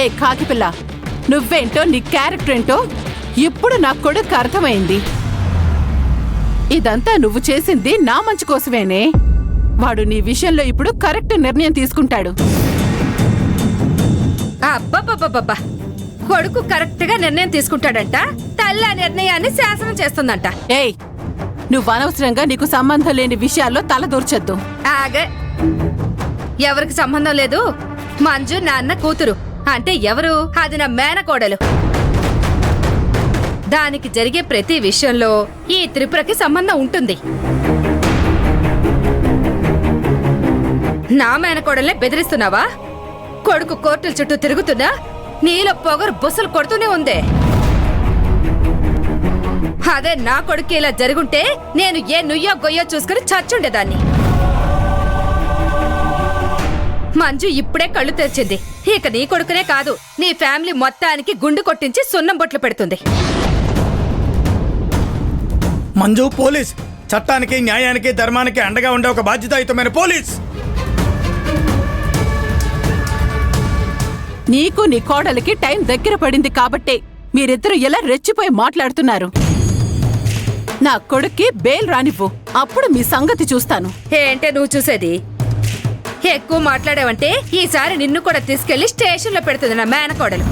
ఏ కాకి పిల్ల, నువ్వేంటో నీ క్యారెక్టర్ ఏంటో ఇప్పుడు నా కొడుకు అర్థమైంది. ఇదంతా నువ్వు చేసింది నా మంచి కోసమేనే. వాడు నీ విషయంలో ఇప్పుడు కరెక్ట్ నిర్ణయం తీసుకుంటాడు. అబ్బబ్బబ్బబ్బా, కొడుకు కరెక్ట్ గా నిర్ణయం తీసుకుంటాడంట, తల్లి ఆ నిర్ణయాన్ని శాసనం చేస్తుందంట. ఏయ్, నువ్వు అనవసరంగా నీకు సంబంధం లేని విషయాల్లో తలదూర్చొద్దు. ఆగే, ఎవరికి సంబంధం లేదు. మంజు నాన్న కూతురు అంటే ఎవరు? అది నా మేనకోడలు. దానికి జరిగే ప్రతి విషయంలో ఈ త్రిపురకి సంబంధం ఉంటుంది. నా మేనకోడల్నే బెదిరిస్తున్నావా? కొడుకు కోర్టుల చుట్టూ తిరుగుతున్నా నీలో పొగరు బుసలు కొడుతూనే ఉందే. అదే నా కొడుకు ఇలా జరుగుంటే నేను ఏ నుయ్యో గొయ్యో చూసుకుని చచ్చుండేదాన్ని. మంజు ఇప్పుడే కళ్ళు తెరిచింది. ఇక నీ కొడుకునే కాదు, నీ ఫ్యామిలీ మొత్తానికి గుండు కొట్టించి సున్నం బొట్లు పెడుతుంది. మంజు పోలీస్, చట్టానికి న్యాయానికి ధర్మానికి అండగా ఉండే ఒక బాధ్యతాయుతమైన పోలీస్. నీకు నీ కోడలికి టైం దగ్గర పడింది కాబట్టే మీరిద్దరూ ఎలా రెచ్చిపోయి మాట్లాడుతున్నారు. నా కొడుక్కి బెయిల్ రానివ్వు, అప్పుడు మీ సంగతి చూస్తాను. ఏంటే నువ్వు చూసేది? ఎక్కువ మాట్లాడావంటే ఈసారి నిన్ను కూడా తీసుకెళ్లి స్టేషన్లో పెడుతుంది నా మేనకోడలు.